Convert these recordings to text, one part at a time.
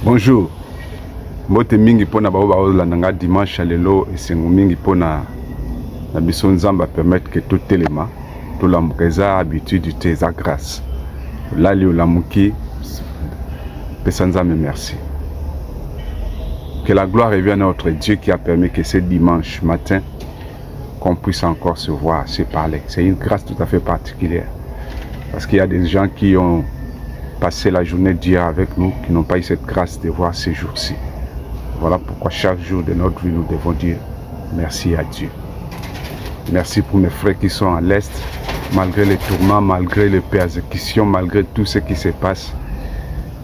Bonjour. Mbote mingi pona bao baolandanga dimanche à lelo esengo mingi pona na biso nzamba permettre que tout élément tout l'ambreza habitude de sa grâce. Là li olamuki pesa nzambe merci. Que la gloire revienne à notre Dieu qui a permis que ce dimanche matin qu'on puisse encore se voir, se parler. C'est une grâce tout à fait particulière. Parce qu'il y a des gens qui ont passé la journée d'hier avec nous, qui n'ont pas eu cette grâce de voir ces jours-ci. Voilà pourquoi chaque jour de notre vie, nous devons dire merci à Dieu. Merci pour mes frères qui sont à l'Est, malgré les tourments, malgré les persécutions, malgré tout ce qui se passe.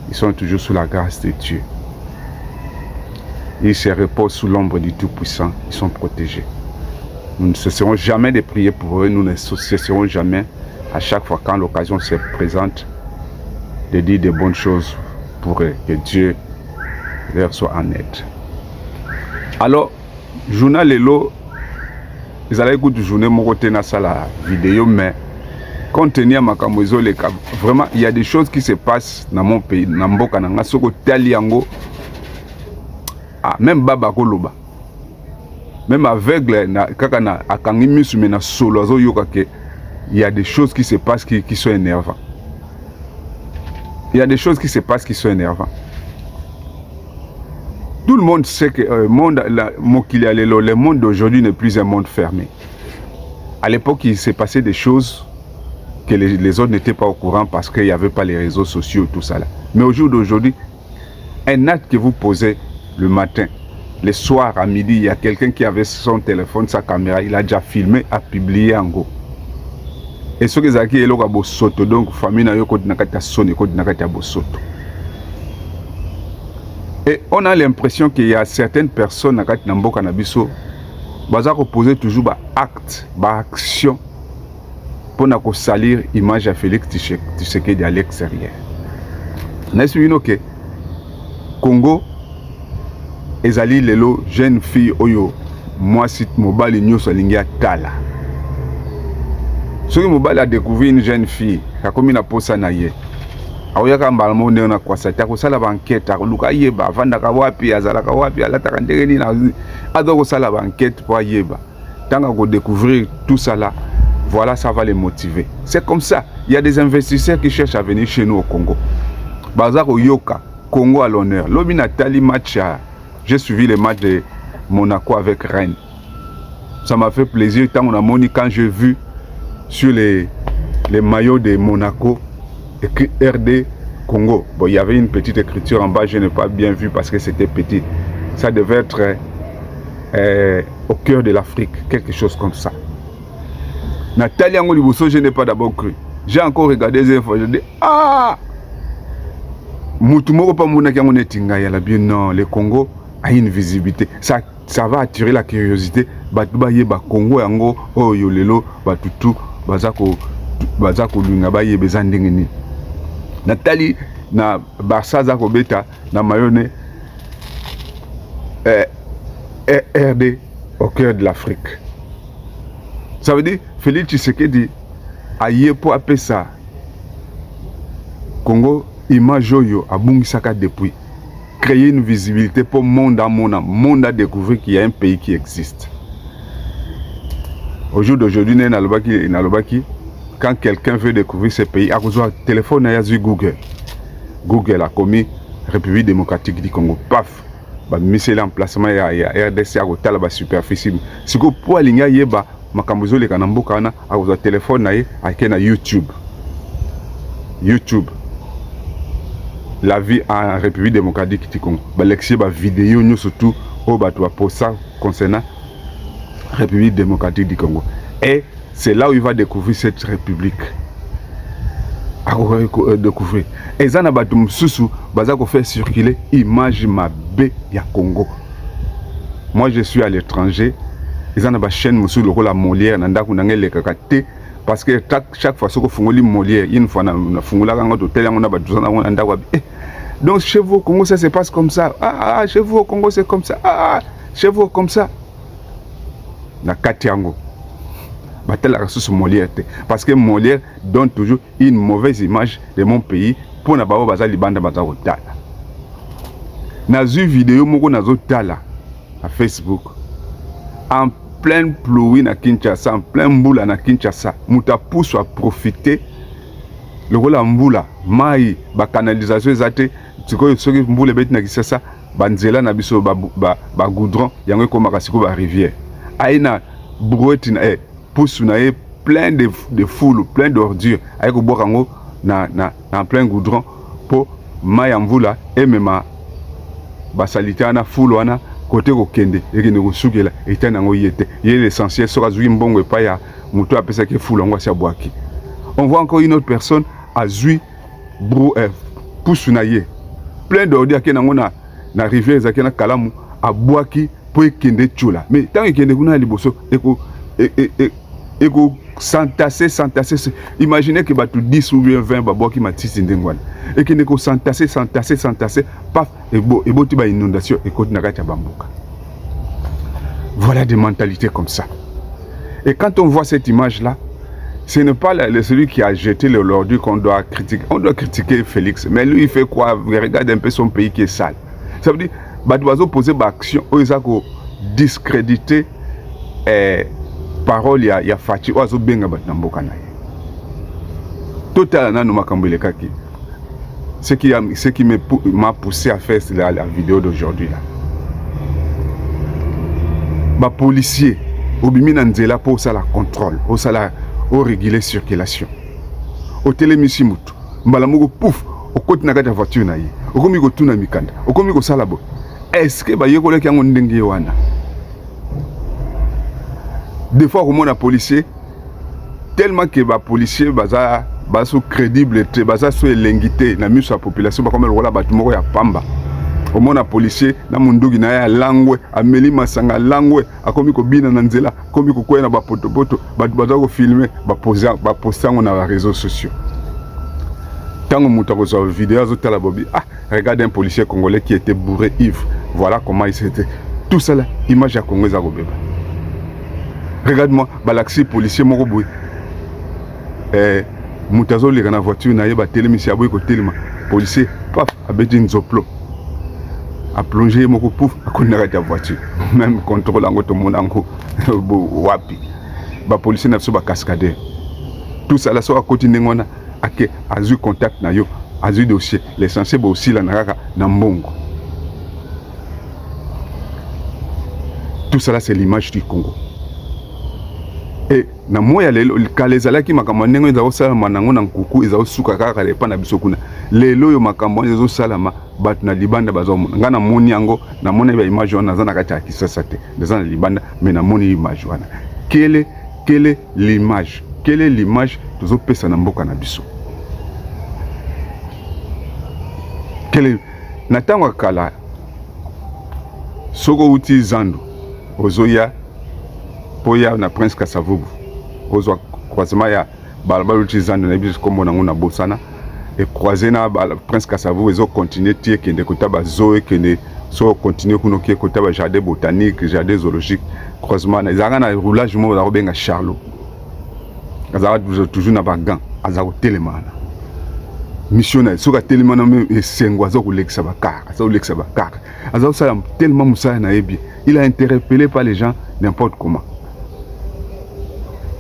Ils sont toujours sous la grâce de Dieu. Ils se reposent sous l'ombre du Tout-Puissant. Ils sont protégés. Nous ne cesserons jamais de prier pour eux. Nous ne cesserons jamais, à chaque fois quand l'occasion se présente, de dire de bonnes choses pour eux. Que Dieu leur soit en aide. Alors, journal Lelo, ils allaient écouter journée mon côté dans la vidéo, mais compte tenu à ma vraiment, il y a des choses qui se passent dans mon pays, dans mon Bokananga, soko taliango. Ah, même Baba Koloba, même aveugle, il y a des choses qui se passent qui sont énervantes. Il y a des choses qui se passent qui sont énervantes. Tout le monde sait que le monde d'aujourd'hui n'est plus un monde fermé. À l'époque, il s'est passé des choses que les autres n'étaient pas au courant parce qu'il n'y avait pas les réseaux sociaux et tout ça là. Mais au jour d'aujourd'hui, un acte que vous posez le matin, le soir, à midi, il y a quelqu'un qui avait son téléphone, sa caméra, il a déjà filmé, a publié en go. Et ce que Zaki est là, bosoto, donc famille na yo kodi nakata soni kodi nakata bosoto. Et on a l'impression qu'il y a certaines personnes nakati namboka na biso, baza ko poser toujours ba acte, ba action pour na ko salir image à Félix Tshisekedi à l'extérieur. N'est-ce pas que Congo ezali lelo jeune fille oyo moi site mobile nyoso lingia tala. Ce que mobile a découvert une jeune fille, comme na posa na ye. Aoyaka mbalmo nde na kwasa ta ko sala banquette luka yeba vanda ka wapi azala ka wapi ala ta ndenge na ado ko sala banquette pour yeba. Tant qu'on découvrir tout ça là, voilà, ça va les motiver. C'est comme ça. Il y a des investisseurs qui cherchent à venir chez nous au Congo. Bazako Yoka, Congo à l'honneur. Lobi Nathalie match, j'ai suivi les matchs de Monaco avec Rennes. Ça m'a fait plaisir quand j'ai vu sur les maillots de Monaco écrit RD Congo. Bon, il y avait une petite écriture en bas, je n'ai pas bien vu parce que c'était petit. Ça devait être au cœur de l'Afrique, quelque chose comme ça. Nathalie Angoliboso, je n'ai pas d'abord cru. J'ai encore regardé les infos, je dis ah! Moutoumoro pas mouna non, le Congo a une visibilité. Ça va attirer la curiosité. Batuba yeba Congo yango oh yolelo batutu bazako lunga baye bezandengeni. Nathalie na Barça zako beta na mayone RD au cœur de l'Afrique. Ça veut dire Félix Tshisekedi a yepo apesa Congo image oyo abungisaka depuis créer une visibilité pour monde à découvrir qu'il y a un pays qui existe. Au jour d'aujourd'hui, quand quelqu'un veut découvrir ce pays, à cause du téléphone, il y a Google. Google a commis République démocratique du Congo. Paf! Mis l'emplacement, il y a RDC à la superficie. Si vous pouvez aligner, il y a Makambozo le Kanamboka, à cause du téléphone, il y a YouTube. YouTube. La vie en République démocratique du Congo. L'excès de vidéo, surtout, pour ça concernant République démocratique du Congo. Et c'est là où il va découvrir cette république. Découvrir. Et ça n'a pas de souci, il faire circuler l'image de ya Congo. Moi, je suis à l'étranger. Ils ont une chaîne sur le rôle à Molière, parce que chaque fois que vous avez Molière, une fois donc chez vous au Congo, ça se passe comme ça. Ah, chez vous au Congo, c'est comme ça. Ah, chez vous comme ça. Na Katiango. Parce que Molière donne toujours une mauvaise image de mon pays pour na baba bazali banda bazako tala. Nazu vidéo moko nazo tala à Facebook en pleine pluie na Kinshasa, en plein mboula na Kinshasa, muta pousse à profiter le rôle mboula mai ba canalisation ezate tiko soki mboula beti na Kinshasa banzela na biso ba goudron yango komaka siko ba rivière aina brouette na pousse na plein de foule, plein d'ordures ayi ko boka ngo na plein goudron pour mai mboula et même basalite ana foule wana côté ko kende ekende ko sukela etana ngo yete yé l'essentiel sera zui mbongo pa ya muto apesa ke foule ngo sia boaki. On voit encore une autre personne a zui pousse na ye plein d'ordures ke nango na rivière zakena kalamu a boaki po ekende tchola mais tant ekende kuna liboso eko s'entasser. Imaginez que batu 10 ou bien 20 baboaki matisi ndengwana et que ne ko s'entasser paf et boti ba inondation et côté na kati bamboka. Voilà des mentalités comme ça. Et quand on voit cette image là, ce n'est pas celui qui a jeté l'ordure qu'on doit critiquer. On doit critiquer Félix, mais lui il fait quoi? Regarde un peu son pays qui est sale. Ça veut dire batu bazo poser ba action oza ko discréditer parole ya Fachi ozo benga bat na mboka na ye. Total nanu makambo lekaki. Ce qui m'a poussé à faire la vidéo d'aujourd'hui là. Ba policier obimi na nzela pour ça la contrôle, au sala au réguler circulation. Au télémisi mutu, mbala moko pouf, au côté na kata voiture na ye. Au komi ko tuna mikanda, au komi ko sala bo. Est-ce que ba yeko leki yango ndenge wana? Des fois au monde policier tellement que ba policier baso crédible te baza so elengité na miso ya population ba comme le rola batu moko ya pamba au monde policier na mundugi na ya langwe ameli masanga langwe akomi ko bina na nzela komi ko kwena ba poto batu baza ko filmer ba poster na les réseaux sociaux. Tant muta ko zo vidéo zo tala bobi regarde un policier congolais qui était bourré ivre, voilà comment il s'était tout ça là image ya Congo za ko beba. Regarde-moi, balaxi policier moko boy. Mutazo le na voiture na ye ba télémisi aboy ko télema. Policier paf abeti nzoplo. A plongé moko pouf akonaka ta voiture. Même contrôle ngo to monango wapi. Ba policier na so ba cascadeur. Tout ça là so a continuer ngona ake azu contact na yo, azu dossier. L'essentiel aussi la nakaka na mbongo. Tout ça là c'est l'image du Congo. Et na moya lelo kalezala ki makambo ndenge ezo salama nango na nkuku ezo suka kaka lepa na biso kuna lelo yo makambo ezo salama batu na libanda bazomona ngana moni yango na moni ba image wana za na kati ya Kisasa te za na libanda mais na moni image wana quelle est l'image tozo pesa na mboka na biso na tango kala soko uti zando ozoya poya na Prince Kasavubu ozwa croisement ya balabala utizando na biso kombo nango na bosana et croiser na Prince Kasavubu ezo continuer tie kende kotaba zoe kende so continuer kuno ki kotaba jardin botanique jardin zoologique croisement na zanga na roulage mo za robenga Charlot azara toujours na bagan azako telemana missionnaire soka telemana me sengo azako lekisa bakara azako lekisa bakara azako sala tellement musala na ebi il a interpellé par les gens n'importe comment.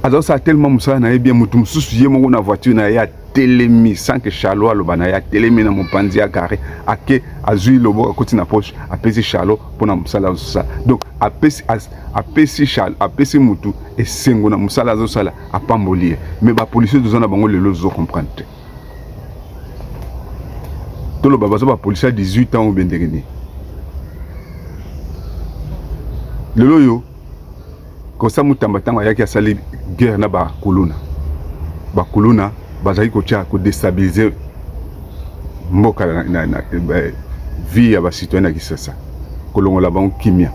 Alors ça a tellement moussa na bien mutum susu yemo na voiture na ya telemi sans que Charlot alobana ya telemi na mopanzi ya carré ake azui lobo koti na poche apesi Charlot pona musala ça. Donc apesi Charlot apesi mutu et sengo na musala zo sala apambolier mais ba policier dozana bango lelo zo comprendre. Tout le baba ba policier 18 ans ou bendegeni. Lelo yo kosa mutambatanga yaki asali guerre na ba kuluna bazali ko tia ko déstabiliser mboka na vie ya ba citoyen na Kisasa kolongola bango kimia.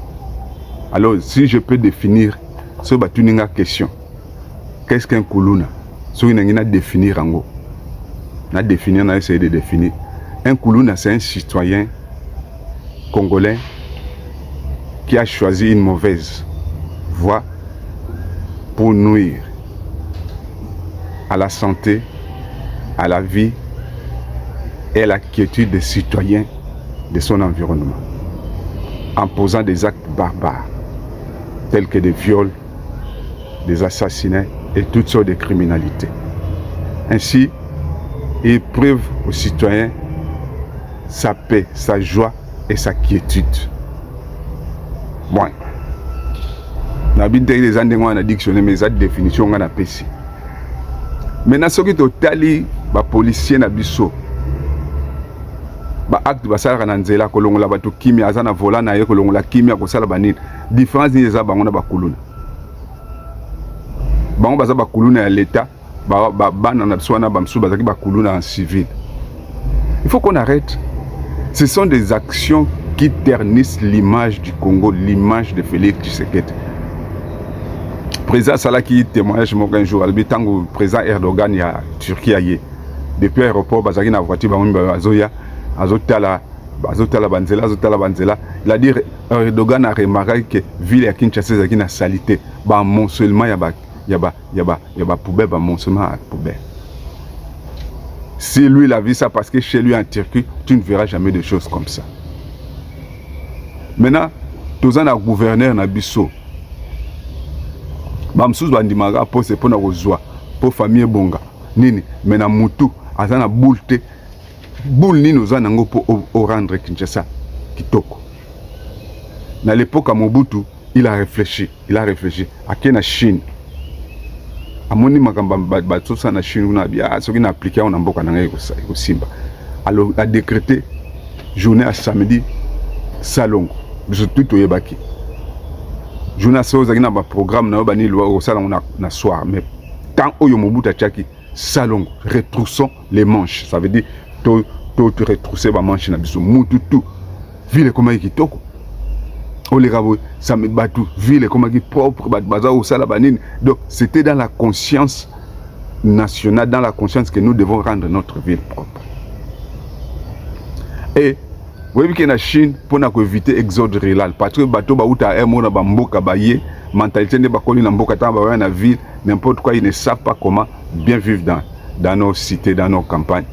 Alors si je peux définir ce batuninga question qu'est-ce qu'un kuluna so ina définir ango na définir na essayer de définir un kuluna c'est un citoyen congolais qui a choisi une mauvaise voie pour nuire à la santé, à la vie et à la quiétude des citoyens de son environnement. en posant des actes barbares, tels que des viols, des assassinats et toutes sortes de criminalités. Ainsi, ils privent aux citoyens sa paix, sa joie et sa quiétude. Bon. N'habite les endroits dans dictionnaire mais cette définition on a péci. Maintenant ce qui totali ba policier na biso. Ba acte ba sala na nzela ko longola bato kimia azana vola na ye ko longola kimia ko sala banini. Différence ni eza bango na ba kuluna. Bango baza ba kuluna ya l'état, ba bana na biso na ba msu bazaki ba kuluna en civil. Il faut qu'on arrête. Ce sont des actions qui ternissent l'image du Congo, l'image de Félix Tshisekedi. Président Salaki témoignage un jour, le président Erdogan il y a Turquie aillé. Depuis l'aéroport, bazaki na voiture bazoya, azotala banzela. Il a dit Erdogan a remarqué que ville ya Kinshasa zaki na salité, ba moncelement ya ba poubelle, ba moncelement à poubelle. Si lui il a vu ça parce que chez lui en Turquie, tu ne verras jamais de choses comme ça. Maintenant, tous un gouverneur na biso. Bamsous bandimaka pour se pona kozwa pour famille bonga. Nini mena mutu azana boulte. Boule nini ozana ngo pour rendre Kinshasa kitoko. Na l'époque à Mobutu, il a réfléchi. À quelle Chine. Amoni makamba batsosa na Chine na bia soki na appliquer on mboka na ngai ko simba. Alors a décrété journée à samedi salongo. Biso tout oyebaki. Journée à na ba programme na bani loi au salon na soir mais tant oyo Mobutu tchaki salongo retroussons les manches. Ça veut dire to retrousser ba manche na biso mutu tout ville comme kitoko. Ça me bat tout, ville comme qui propre, donc c'était dans la conscience nationale, dans la conscience que nous devons rendre notre ville propre. Et vous voyez que la Chine, pour éviter l'exode rural, parce que bateau bauta mona bamboka baye, mentalité ne bakoli na mboka tamba na ville, n'importe quoi, ils ne savent pas comment bien vivre dans nos cités, dans nos campagnes.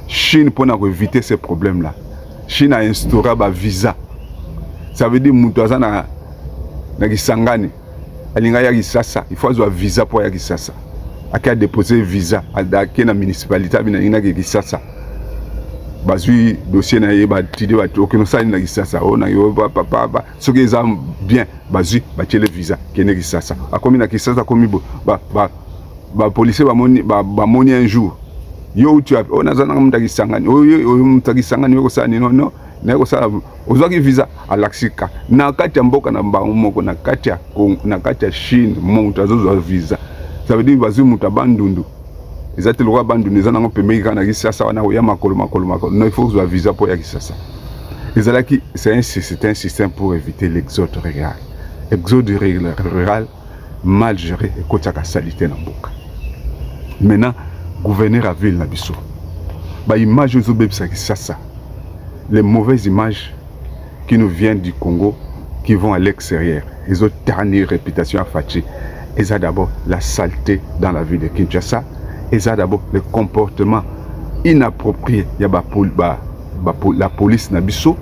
Chine pour éviter ces problèmes-là. Chine a instauré un visa. Ça veut dire que na Kisangani, alinga ya Kisasa, il faut avoir visa pour ya Kisasa. Aka déposer visa à la municipalité na Kisasa. Bazui dossier na yeba tidi ba to keno sa na Kisasa. O na yo papa ce qui est bien bazui ba tele visa kene Kisasa. Akomi na Kisasa komi ba policier ba moni un jour. Yo tu as on a zana mta Kisangani. O mta Kisangani ko sa ni non. Nako sala ozwaki visa alaksika na kati ya mboka na mbango moko na kati ya Chine monta zozwa visa. Ça veut dire bazu muta bandundu ezati lokwa bandundu ezana ngo pemeki kana Kisasa wana ya makolo non il faut uzwa visa pour ya Kisasa. Ezalaki c'est un système pour éviter l'exode rural. Exode rural mal géré et kotaka salité na mboka. Maintenant gouverneur à ville na biso ba image zo bebisa Kisasa. Les mauvaises images qui nous viennent du Congo, qui vont à l'extérieur, ils ont terni réputation à Fachi. Ils ont d'abord la saleté dans la ville de Kinshasa. Ils ont d'abord le comportement inapproprié. Il y a la police Nabiso.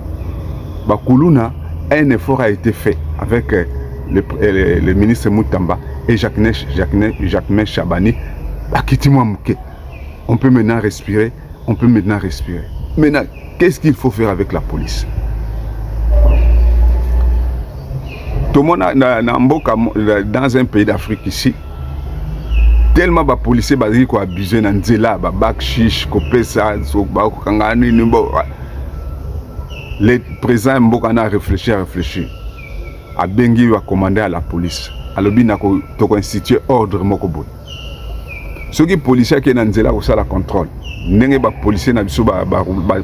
Bakuluna, un effort a été fait avec le ministre Moutamba et Jacques Chabani. On peut maintenant respirer. Maintenant, qu'est-ce qu'il faut faire avec la police? Tout le monde dans un pays d'Afrique ici, tellement de policiers qui ont abusé dans Nzela, Bakchiche, Kopesa, le président Mboka a réfléchi. A Bengi va commander à la police. Alors, il a institué ordre Mokobo. Ceux qui sont policiers qui sont dans Nzela, ont la contrôle. Nenge ba policier na biso ba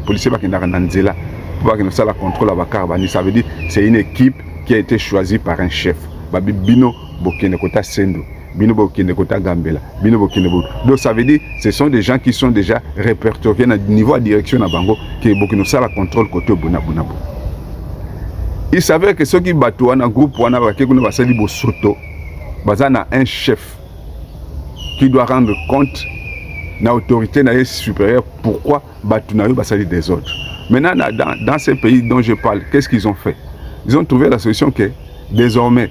policier ba kinaka na nzela pour ba ça la contrôle à Bakarbani. Ça veut dire c'est une équipe qui a été choisie par un chef. Ba bino bokene kota Sendo, bino bokene kota Gambela, bino bokene bo. Donc ça veut dire ce sont des gens qui sont déjà répertoriés à niveau de direction na bango qui bokene ça la contrôle côté Bonabo. Il savait que ceux qui battent un groupe wana ba ke kuna ba sali bo soto bazana un chef qui doit rendre compte na autorité supérieure pourquoi Batunayo basali des autres. Maintenant dans ces pays dont je parle, qu'est-ce qu'ils ont fait? ils ont trouvé la solution que désormais,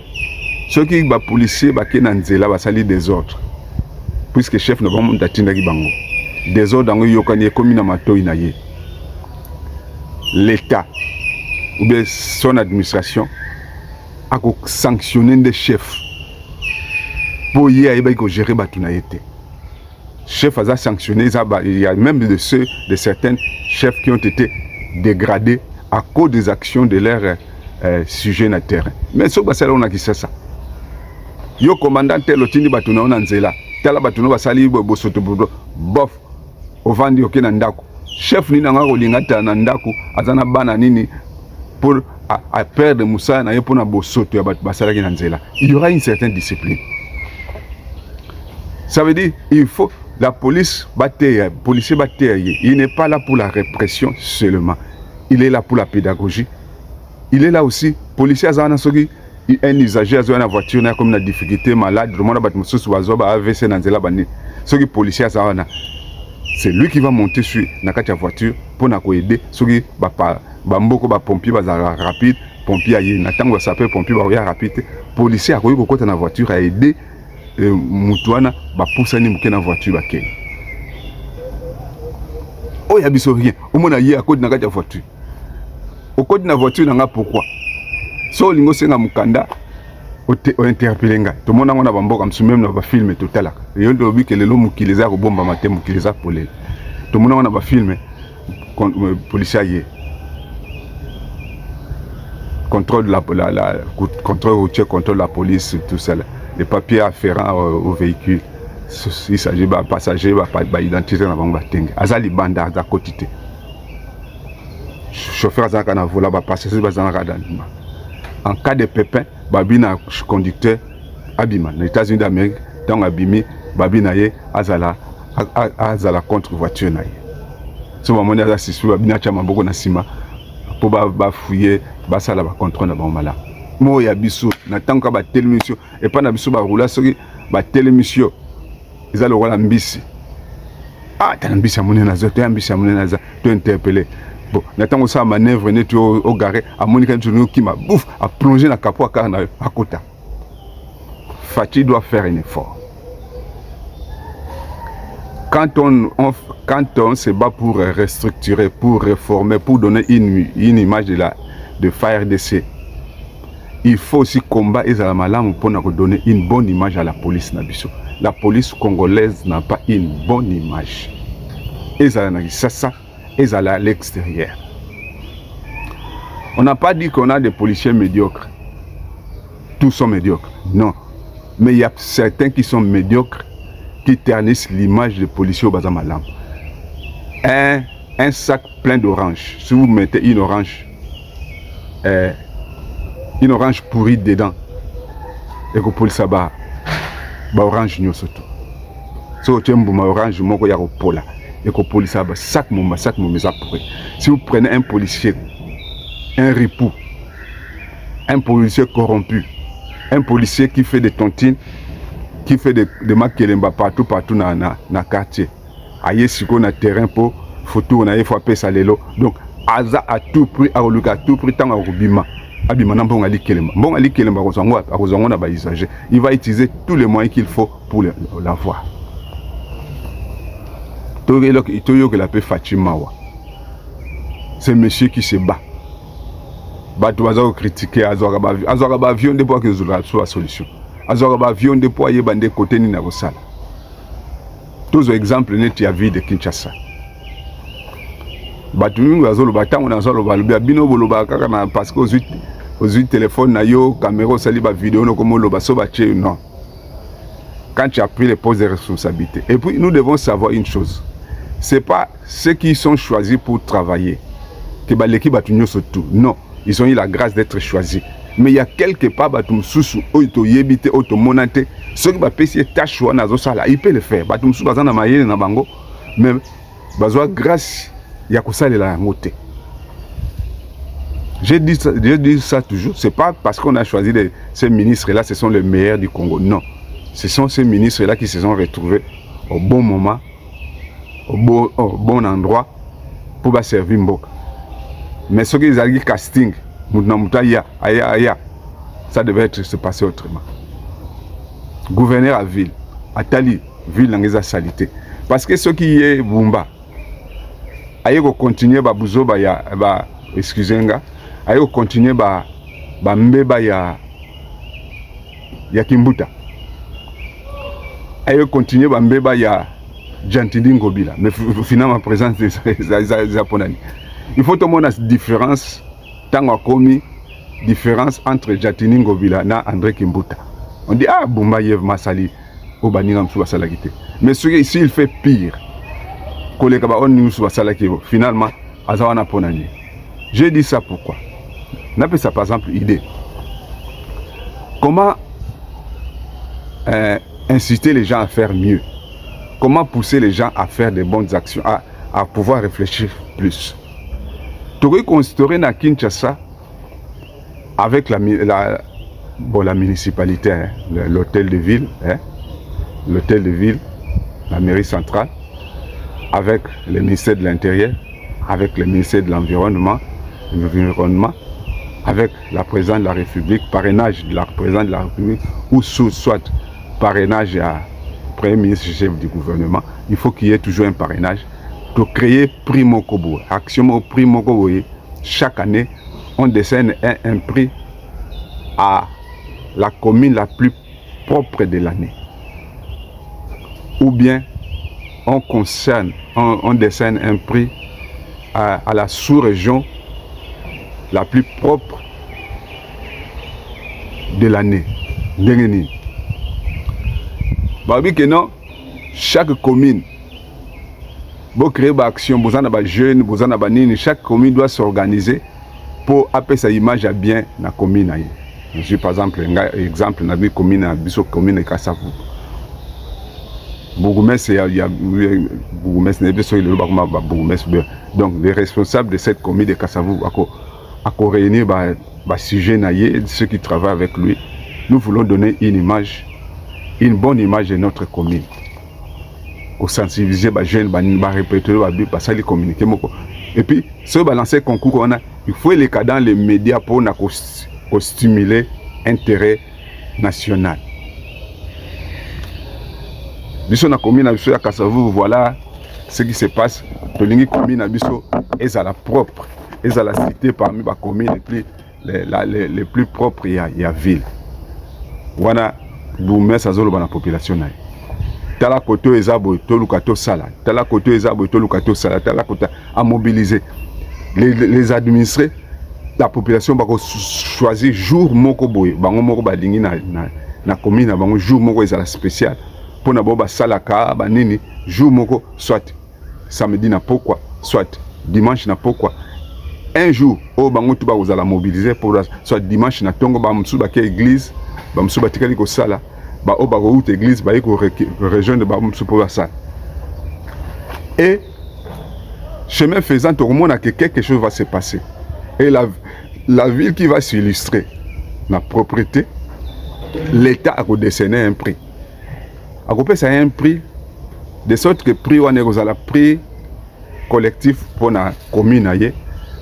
ceux qui sont policiers, ils sali des ordres. Puisque le chef ne va pas monter bango. Des ordres, ils ont commis dans l'État ou bien son administration a sanctionné des chefs pour y aller gérer les chefs a sanctionné, il y a même de certains chefs qui ont été dégradés à cause des actions de leurs sujets na terrain. Mais ce que on a qui c'est ça. Yo commandant tel otindi batuna on nzela. Tala batuna basali bosoto bof ovandi okena ndako. Chef ni nanga kolingata na ndako azana bana nini pour à perdre Moussa na pour na bosoto ya basala ki na nzela. Il y aura une certaine discipline. Ça veut dire il faut la police policier il n'est pas là pour la répression seulement. Il est là pour la pédagogie. Il est là aussi policier azana soki un usager a une voiture n'a comme une difficulté malade le monde a battu sous bazoba AVC na nzela bani soki policier azana c'est lui qui va monter sur la voiture pour aider ceux qui bamboko ba pompier bazala rapide pompier aye na tango sapeur pompier ba ya rapide policier akoyi ko kota na voiture a aider mutuana ba poussa ni muke na voiture ba ke o ya biso rien o mona ye akodi na kati ya voiture o kodi na voiture na nga pourquoi so lingo senga mukanda o interpeller nga to mona ngona bamboka msu même na ba film total yo ndo bi ke lelo mukiliza ko bomba mate mukiliza polele to mona ngona ba film policier ye contrôle de la contrôle routier, contrôle de la police, tout ça, les papiers afférents au véhicule. Il s'agit de passagers, d'identité dans la tengue. Azali banda à côté. Chauffeur azaka na vola, passager bazana radalima. En cas de pépin, babina conducteur abima. Dans les États-Unis d'Amérique, dans abimi, babina ye azala contre voiture na ye. So ba mona za sisu babina chama boko na sima. Pour fouiller basala ba contrôle na bamala mo ya biso na tanka ba télémission et pas na biso ba roula soki ba télémission ezalo wala mbisi ta mbisi amone na zoto ya mbisi amone na za to interpeller bon na tango ça manœuvre netu au garé amoni kan tu ki ma bouf a plonger na capot car na akota Fati doit faire un effort. Quand on se bat pour restructurer, pour réformer, pour donner une image de FARDC, il faut aussi combattre et pour donner une bonne image à la police. La police congolaise n'a pas une bonne image. Et ça, et à l'extérieur. On n'a pas dit qu'on a des policiers médiocres. Tous sont médiocres. Non. Mais il y a certains qui sont médiocres, qui ternissent l'image des policiers au Bazamalam. Un sac plein d'oranges. Si vous mettez une orange pourrie dedans, et que pour le sabbat, orange n'y a surtout. Si vous avez une orange, vous avez un pola. Et que pour le sabbat, sac mon pourri. Si vous prenez un policier, un ripou, un policier corrompu, un policier qui fait des tontines, qui fait des makelemba partout dans le quartier. Aïe, si on a terrain pour photo, on a fait appeler ça lelo. Donc, Aza à tout prix, à tout prix, tant à Rubima. Abima n'a pas dit kelemba. Bon, ali kelemba, il va utiliser tous les moyens qu'il faut pour l'avoir. Que la paix Fatimawa. C'est monsieur qui se bat. Bato baza critiquer azoraba avion de poids que la solution. Azoraba avion de poids yebande côté ni na kosala. Tous exemples net ya vie de Kinshasa. Bato mingi azoloba tango na azoloba loba bino boloba kaka na parce que aux téléphone na yo caméra sali ba vidéo no comme loba so ba che non. Quand tu as pris les postes de responsabilité. Et puis nous devons savoir une chose. C'est pas ceux qui sont choisis pour travailler que ba l'équipe batunyo surtout. Non. Ils ont eu la grâce d'être choisis. Mais il y a quelque part, Batum Soussou, Oito Yebite, Oto Monate, ceux qui va payer tâche ou nazo sala, il peut le faire. Batum Soussou, Bazana Maye, Nabango, mais Bazoa grâce, Yakusa la moté. J'ai dit ça toujours. C'est pas parce qu'on a choisi ces ministres-là, ce sont les meilleurs du Congo. Non. Ce sont ces ministres-là qui se sont retrouvés au bon moment, au bon endroit pour servir Mboka. Mais ceux qui ont casting, Ça devait se passer autrement. Gouverneur à ville, Atali, ville dans les salité. Parce que ce qui est Bumba, aïe continuer ba buzo ba ya ba excusez-moi, aïe continuer ba mbeba ya Kimbuta. Aïe continuer ba mbeba ya Jantidi Ngobila. Mais finalement présence des Japonais. Il faut tout le monde a différence tant qu'on commis différence entre Jantidi Ngobila et André Kimbuta. On dit ah Bumba Yev Masali au Baningam sous Salakité. Mais ce ici il fait pire. Finalement, j'ai dit ça pourquoi? On appelle ça par exemple idée. Comment inciter les gens à faire mieux? Comment pousser les gens à faire de bonnes actions, à pouvoir réfléchir plus? Tu aurais construit à Kinshasa avec la municipalité, hein, l'hôtel de ville, hein, la mairie centrale, avec le ministère de l'Intérieur, avec le ministère de l'Environnement, avec la présidente de la République, parrainage de la présidente de la République, ou soit parrainage à premier ministre chef du gouvernement. Il faut qu'il y ait toujours un parrainage pour créer Primo Kobo. Action Primo Kobo, chaque année, on décerne un prix à la commune la plus propre de l'année. Ou bien, on décerne un prix à la sous-région la plus propre de l'année. Chaque commune, pour créer une action, vous en avez jeunes, vous en avez chaque commune doit s'organiser pour appeler sa image à bien la commune. Je par exemple, un exemple, dans la commune, la commune de Kassavou. Donc les responsables de cette commune de Kassavou à réunir ceux qui travaillent avec lui. Nous voulons donner une bonne image de notre commune. Pour sensibiliser les jeunes, répéter, communiquer. Et puis, ce balancer concours, il faut les cas dans les médias pour stimuler l'intérêt national. Biso na commune na biso ya Kassavou, voilà ce qui se passe. Tolingi commune na biso est à la propre, est à la cité parmi les communes les plus propres il y a ville. Voilà boumé ça zolo la population na. Tala koto ezabo to lukato sala, tala koto ezabo to lukato sala, tala koto à mobiliser les administrés, la population va choisir jour moko boye, bango moko balingi na commune na bango jour moko ezala spécial. Pour n'avoir salaka, banini, jour moko, soit samedi na pourquoi, soit dimanche na pourquoi. Un jour, au bango tuba vous allez mobiliser pour soit dimanche na tongo ba msuba ke église, ba msuba tikali ko sala, ba o ba route église, ba ko région de ba msuba sala. Et chemin faisant, tout le monde a que quelque chose va se passer. Et la ville qui va s'illustrer, la propriété, l'État a redessiné un prix. À côté, ça a un prix, de sorte que le prix, on est à prix collectif pour la commune.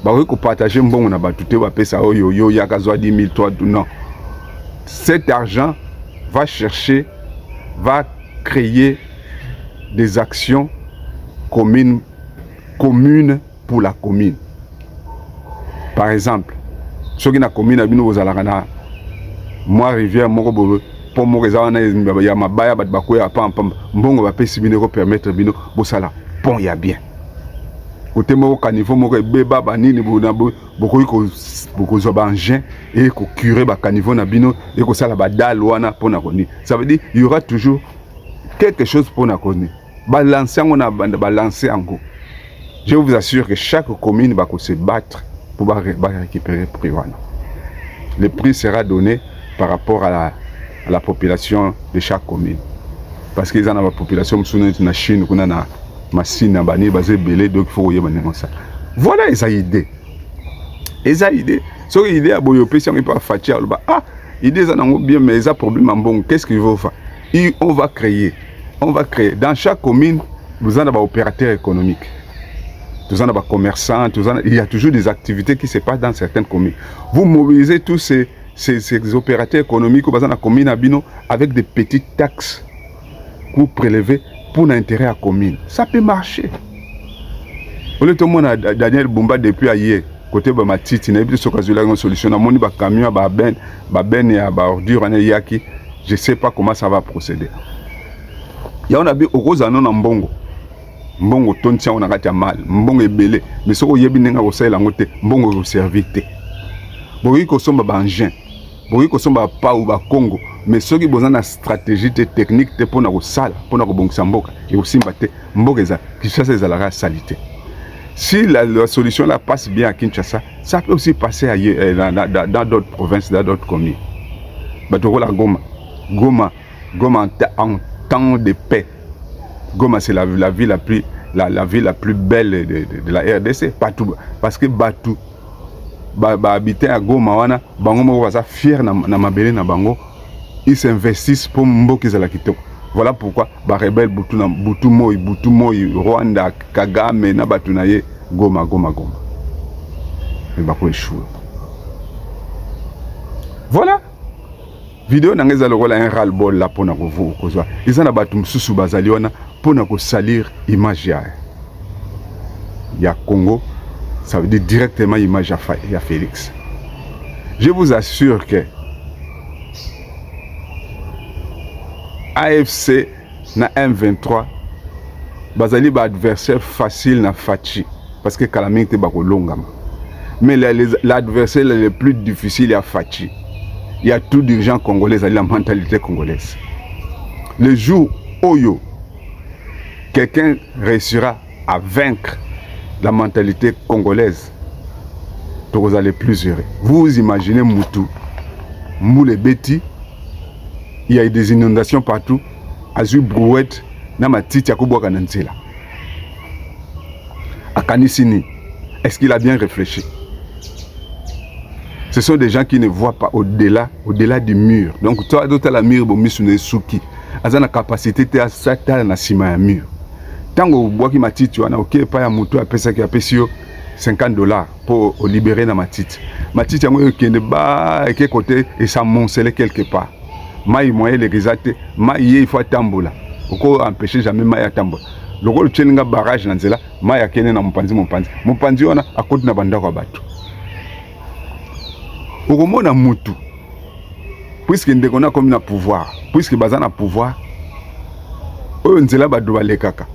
On peut partager un bon, on a tout ça, il y a 10 000, toi, non. Cet argent va chercher, va créer des actions communes pour la commune. Par exemple, ceux qui ont la commune, vous allez moi, rivière, moi, pour moi, il y a ma baia, mbongo va pesi bino permettre bino bosala pont ya bien. Côté mo caniveau mo beba banini beaucoup zo engin et ko curer ba caniveau na bino et ko sala ba dalle wana pour na koni. Ça veut dire il y aura toujours quelque chose pour na koni. Balancer on a balancer en go. Je vous assure que chaque commune va se battre pour récupérer le prix. Le prix sera donné par rapport à la population de chaque commune. Parce qu'ils ont la population de la Chine, qui a une machine à bani, basée belé, donc il faut y aller ça. Voilà les idées. Les idées. Si les idées à Boyopé, si on n'est pas fatigué, idées ça n'a bien, mais ça problème en bon. Qu'est-ce qu'il faut faire? On va créer. Dans chaque commune, vous avez un opérateur économique. tous en commerçants, il y a toujours des activités qui se passent dans certaines communes. Vous mobilisez tous ces opérateurs économiques dans la commune Abino avec des petites taxes que vous prélevez pour l'intérêt à la commune. Ça peut marcher. Au lieu de tout le monde, Daniel Bumba, depuis hier, côté de Matiti, il y a une solution. Il y a un camion, il y a une ordure, je ne sais pas comment ça va procéder. Il y a un gros anon en Mbongo. Mbongo tontia on a mal, Mbongo est belé, mais ce qu'il y a bien au sein de Mbongo est servi. Boyi ko somba ba engin, boyi ko somba pa ou ba Congo, mais ce qui besoin de stratégie technique pour na ko sala, pour na ko bongisa mboka et aussi mbate mboka za qui chasse la salité. Si la solution là passe bien à Kinshasa, ça peut aussi passer ailleurs dans d'autres provinces, dans d'autres communes. Batoko la Goma en temps de paix. Goma c'est la ville la plus belle de la RDC, partout parce que Batou habiter à Goma wana bango moko baza fier na mabele na bango, ils s'investissent pour mboka za la kitoko. Voilà pourquoi ba rebelle Butu Moi Rwanda Kagame na batu na ye Goma et ba ko échouer. Voilà vidéo na ngeza lokola un ras-le-bol là pour na ko kozwa ils na batu msusu bazali wana pour na ko salir image ya Congo. Ça veut dire directement image à Félix. Je vous assure que AFC na M23 bazali ba adversaire facile na Fachi parce que Kalamite bako longama. Mais l'adversaire le plus difficile à Fachi. Il y a tout dirigeant congolais, la mentalité congolaise. Le jour où quelqu'un réussira à vaincre la mentalité congolaise, vous allez plus heureux. Vous imaginez Moutou, Moule Beti, il y a des inondations partout, Azul Brouette, Namatiti Akubwa Kananzela. À Kanisini, est-ce qu'il a bien réfléchi? Ce sont des gens qui ne voient pas au-delà du mur. Donc, toi, tu as la mur, tu as Souki. Tu as la capacité de faire la cima mur. Tant que vous avez matiti, on a ok, pas un mouton à pesa qui a payé $50 pour libérer la matiti. Matiti, on a qui ne bat et qui côté et ça moncelait quelque part. Maï moyen les risates, maï il faut tambola. Pourquoi empêcher jamais maï à tambola? Le rôle de chenga barrage dans cela, maï à kene na mpanzi. Mpanzi on a à côté na banda kwa batu. Au moment na mutu, puisque nous avons comme un pouvoir, puisque nous avons un pouvoir, nous avons un kaka.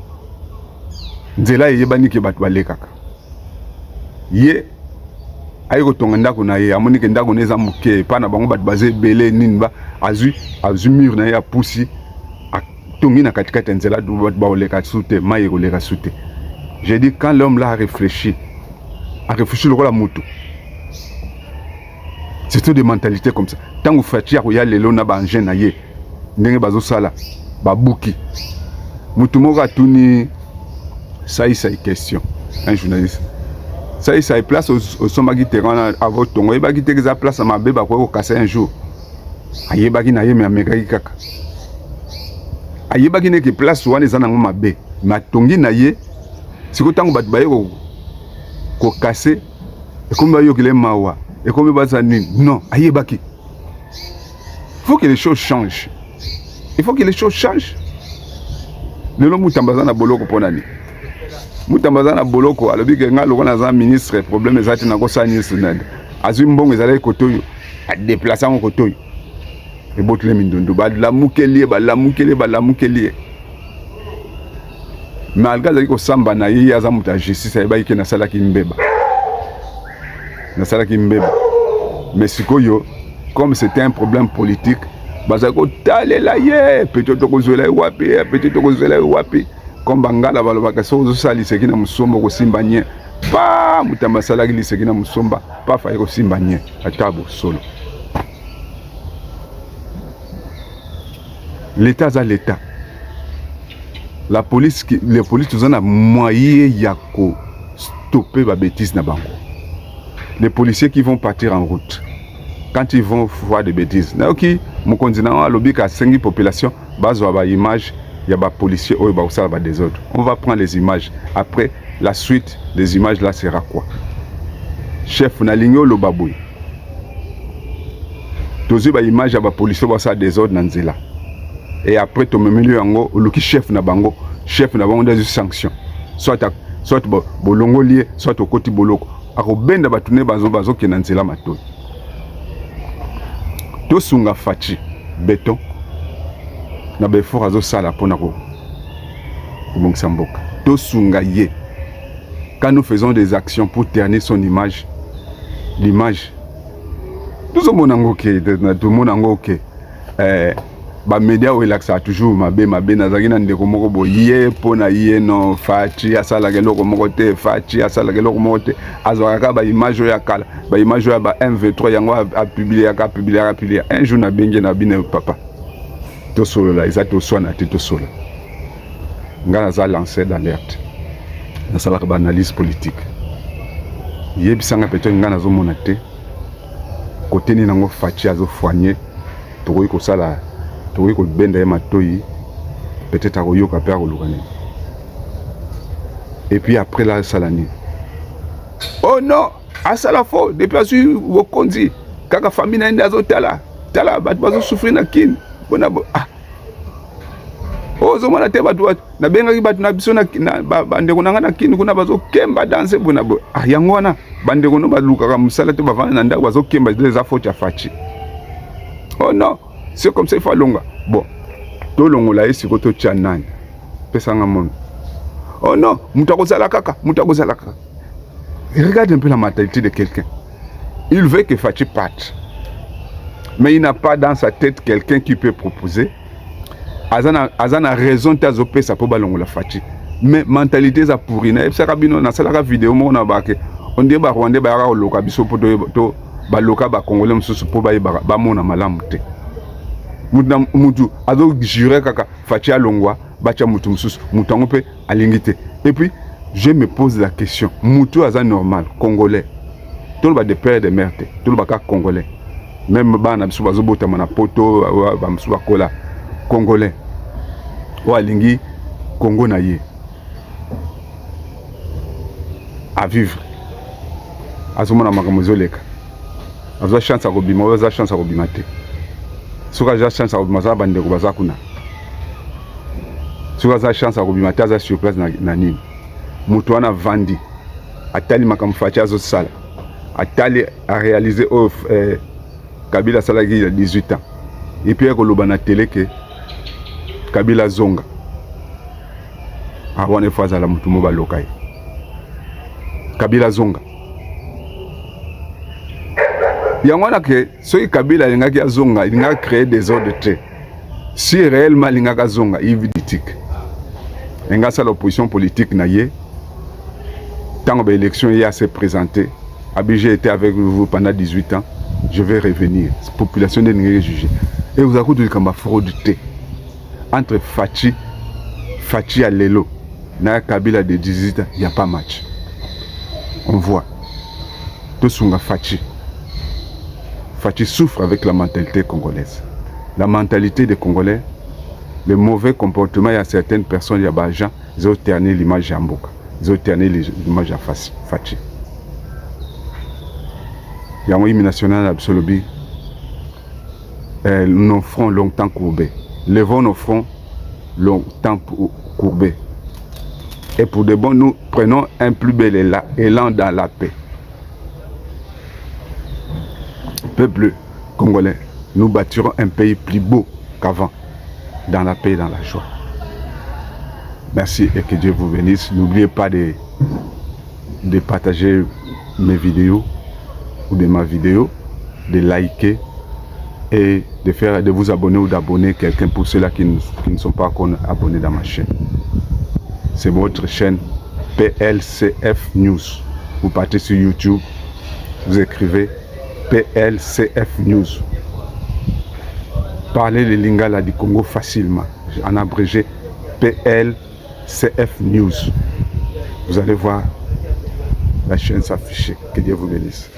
Nzela yebani ke batu balekaka. Ye ayiko tonganda kuna ye amoni ke ndako neza muke pa na bango batu baze belé ninba azu mur na ya pusi tongi na katikati nzela du batu ba oleka sute maye koleka sute. J'ai dit quand l'homme là a réfléchi le la mutu. C'est tout des mentalités comme ça. Tant que vous faites ya koya lelo na ba engin na ye ndenge bazo sala ba buki. Mutu moko tuni ça y est question, un journaliste. Ça y est place au sommet terrain à votre tongo. Il va quitter que ça place à ma bébé pour casser un jour. Aïe bagi na ye mais amega kaka. Aïe bagi ne que place ou ane zana ma bé. Ma tongi na ye. Si ko tango bat baye ko casser. Et comme ba yo kile mawa. Et comme ba zani non. Aïe bagi. Il faut que les choses changent. Il faut que les choses changent. Le long mutambaza na boloko ponani. Mutambaza na boloko alobi ke ngalo kona za ministre problème ezati na ko sani sunade azwi mbongo ezali kotoyo a déplacer en kotoyo e botule mindundu ba la mukeli malgré zali ko samba na ye aza muta justice e ba yike na sala ki mbeba mais sikoyo comme c'était un problème politique bazako talela ye peut-être ko zoela wapi comme bangala balobaka so sali sekina musomba ko simbanye pa mutamasala ki sekina musomba pa fa ko simbanye atabo solo. L'état za l'état. Les polices tous en a moyen ya ko stopper ba bêtises na bango. Les policiers qui vont partir en route quand ils vont voir des bêtises. Na ok mon continent a lobby ka 5 population bazo ba image. Il y a des policiers ou des autres. On va prendre les images. Après, la suite des images là sera quoi? Chef na lingo lo baboui. Tozi ba image ya ba policier ba sa désordre na nzela. Et après to memeli yango oluki chef na bango des sanctions. Soit bolongo lié, soit au côté boloko. Ako benda batune bazo ke na nzela matoi. To sunga fachi béton na ba effort azo sala pona ko bongisa mboka. To sunga ye. Quand nous faisons des actions pour ternir son image, l'image, tout le monde a ok. Ba média relaxa toujours mabe nazaki na ndeko moko bo ye pona ye no fachi asala keloko moko te fachi asala keloko moko te azwaka ba image ya kala ba image ya ba MV3 yango a publier un jour na benge na bine papa to solo la exacto sona to solo ngana za lancer d'alerte na sala ba analyse politique yebisanga peut-être ngana zo mona te côté ni nango fachi azo foigner to ko sala oui, que benda matoi peut-être à Royoka père ou et puis après la salani. Oh non, à ça la faux, depuis que vous conduisez, quand la famille n'a pas tala, bazo souffrir na kin, bonabo ah. Oh zomana te batwa na benga ki batuna biso na bande konanga na kin kuna bazo kemba danser bonabo ah yangwana bande kono baluka ka musala te bavana na ndako bazo kemba des affaires ya fachi. Oh non. C'est comme ça il faut longa. Bon, to longola esi ko to chanani. Pesanga mon. Oh non, mutakozala kaka. Regarde un peu la mentalité de quelqu'un. Il veut que Fachi parte. Mais il n'a pas dans sa tête quelqu'un qui peut proposer. Azana raison tazo pesa po balongola Fachi. Mais mentalité za pourrina. Et ça rabino na sala vidéo mo na ba ke. On dit ba Rwanda ba ra loka biso po to ba loka ba congolais mususu po ba mona malamu te. Mutu azo jure kaka Fachi alongwa bacha mutu mususu mutango pe alingite. Et puis je me pose la question, mutu aza normal congolais tout le ba de père de mère tout le ba ka congolais même bana biso bazo bota mana poto ba musu bakola congolais wa lingi Congo na ye à vivre azomona makamozo leka azo chance à kobima azo chance à kobima te. Soka za chance à obima za bande ko baza kuna. Soka za chance à obima ta za sur place na nini. Mutu wana vandi. Atali makamfacha zo sala. Atali a réaliser Kabila sala qui a 18 ans. Et puis ko loba na télé que Kabila zonga. Avant une fois la mutu mo ba lokai. Kabila zonga. Yangwana que ce Kabila linga ki azonga linga créer des ordres de si réellement linga ka zonga ividitique linga sa l'opposition politique na ye tant que l'élection y a se présenté j'ai été avec vous pendant 18 ans je vais revenir population de ninga juger et vous avez dit comme fraude entre Fachi à Lelo na Kabila de 18 ans il y a pas match on voit tout sunga Fachi souffre avec la mentalité congolaise. La mentalité des Congolais, le mauvais comportement, il y a certaines personnes, il y a des gens, ils ont terni l'image à Mboka, ils ont terni l'image à Fachi. Il y a un hymne national absolu, nos fronts longtemps courbés. Levons nos fronts longtemps courbés. Et pour de bon, nous prenons un plus bel élan dans la paix. Peuple congolais, nous bâtirons un pays plus beau qu'avant, dans la paix et dans la joie. Merci et que Dieu vous bénisse. N'oubliez pas de partager mes vidéos ou de ma vidéo, de liker et de vous abonner ou d'abonner quelqu'un pour ceux-là qui ne sont pas encore abonnés dans ma chaîne. C'est votre chaîne PLCF News. Vous partez sur YouTube, vous écrivez PLCF News. Parlez le lingala du Congo facilement. En abrégé PLCF News. Vous allez voir la chaîne s'afficher. Que Dieu vous bénisse.